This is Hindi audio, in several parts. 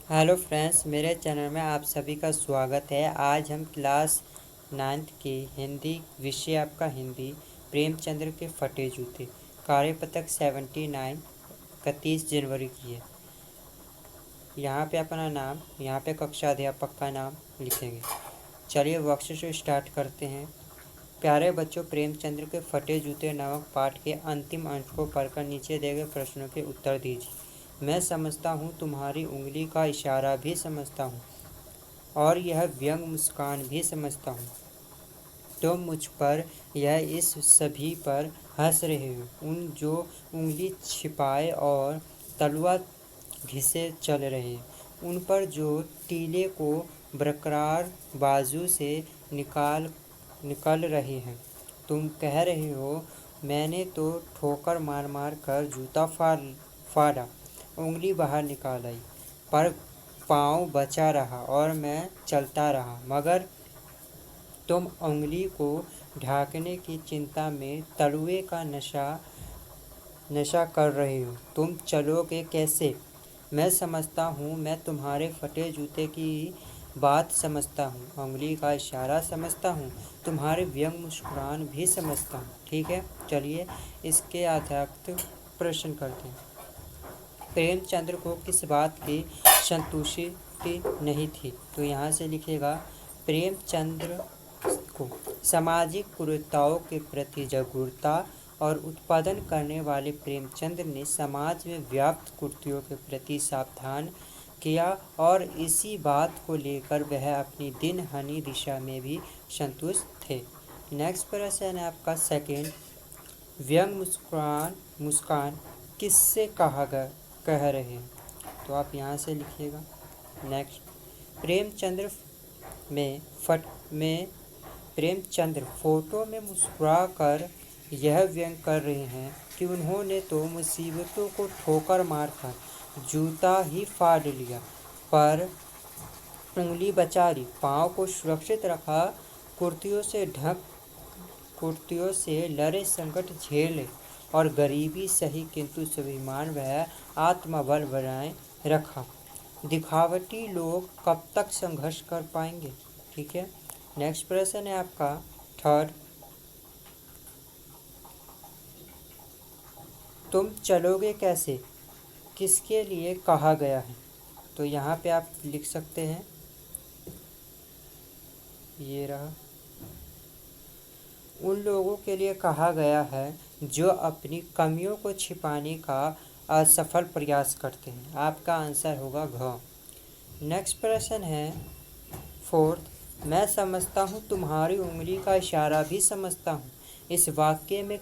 हेलो फ्रेंड्स, मेरे चैनल में आप सभी का स्वागत है। आज हम क्लास 9th की हिंदी विषय आपका हिंदी प्रेमचंद्र के फटे जूते कार्यपत्रक 79 31 जनवरी की है। यहाँ पे अपना नाम, यहाँ पे कक्षा अध्यापक का नाम लिखेंगे। चलिए वर्कशीट से स्टार्ट करते हैं। प्यारे बच्चों, प्रेमचंद्र के फटे जूते नामक पाठ के अंतिम अंश को पढ़कर नीचे दिए गए प्रश्नों के उत्तर दीजिए। मैं समझता हूँ, तुम्हारी उंगली का इशारा भी समझता हूँ और यह व्यंग मुस्कान भी समझता हूँ। तुम मुझ पर यह इस सभी पर हंस रहे हो, उन जो उंगली छिपाए और तलवा घिसे चल रहे, उन पर जो टीले को बरकरार बाजू से निकल रहे हैं। तुम कह रहे हो, मैंने तो ठोकर मार मार कर जूता फाड़ा, उंगली बाहर निकाल आई, पर पाँव बचा रहा और मैं चलता रहा। मगर तुम उंगली को ढांकने की चिंता में तलवे का नशा कर रहे हो। तुम चलोगे कैसे? मैं समझता हूँ, मैं तुम्हारे फटे जूते की बात समझता हूँ, उंगली का इशारा समझता हूँ, तुम्हारे व्यंग मुस्कुरान भी समझता हूँ। ठीक है, चलिए इसके आधारित प्रश्न करते हैं। प्रेमचंद्र को किस बात की संतुष्टि नहीं थी? तो यहाँ से लिखेगा, प्रेमचंद्र को सामाजिक कुरीतियों के प्रति जागरूकता और उत्पादन करने वाले प्रेमचंद्र ने समाज में व्याप्त कुरीतियों के प्रति सावधान किया और इसी बात को लेकर वह अपनी दिनहनी दिशा में भी संतुष्ट थे। नेक्स्ट प्रश्न है आपका सेकेंड, व्यंग मुस्कान किससे कह रहे हैं? तो आप यहाँ से लिखिएगा। नेक्स्ट, प्रेमचंद्र प्रेमचंद्र फोटो में मुस्कुरा कर यह व्यंग कर रहे हैं कि उन्होंने तो मुसीबतों को ठोकर मारकर जूता ही फाड़ लिया, पर उंगली बचा ली, पाँव को सुरक्षित रखा, कुर्तियों से लड़े, संकट झेले और गरीबी सही, किंतु स्वाभिमान वह आत्मबल बनाए रखा। दिखावटी लोग कब तक संघर्ष कर पाएंगे? ठीक है, नेक्स्ट प्रश्न है आपका थर्ड, तुम चलोगे कैसे किसके लिए कहा गया है? तो यहाँ पे आप लिख सकते हैं, ये रहा, उन लोगों के लिए कहा गया है जो अपनी कमियों को छिपाने का असफल प्रयास करते हैं। आपका आंसर होगा घ। नेक्स्ट प्रश्न है फोर्थ, मैं समझता हूँ, तुम्हारी उंगली का इशारा भी समझता हूँ। इस वाक्य में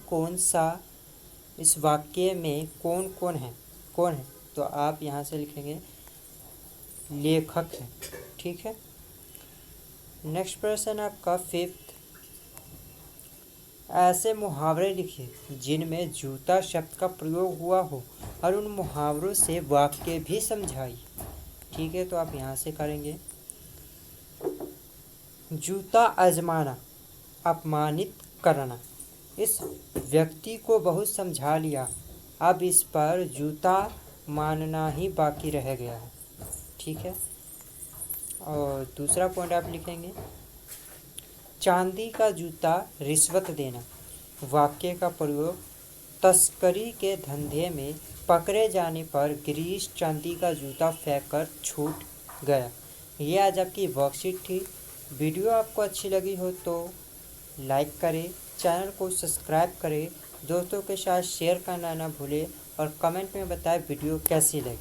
कौन है? तो आप यहाँ से लिखेंगे लेखक है। ठीक है, नेक्स्ट प्रश्न आपका फिफ्थ, ऐसे मुहावरे लिखिए जिनमें जूता शब्द का प्रयोग हुआ हो और उन मुहावरों से वाक्य भी समझाइए। ठीक है, तो आप यहाँ से करेंगे, जूता आजमाना, अपमानित करना, इस व्यक्ति को बहुत समझा लिया, अब इस पर जूता मानना ही बाकी रह गया है। ठीक है, और दूसरा पॉइंट आप लिखेंगे, चांदी का जूता रिश्वत देना, वाक्य का प्रयोग, तस्करी के धंधे में पकड़े जाने पर गिरीश चांदी का जूता फेंक कर छूट गया। ये आज आपकी वर्कशीट थी। वीडियो आपको अच्छी लगी हो तो लाइक करें, चैनल को सब्सक्राइब करें, दोस्तों के साथ शेयर करना ना भूलें और कमेंट में बताएं वीडियो कैसी लगी।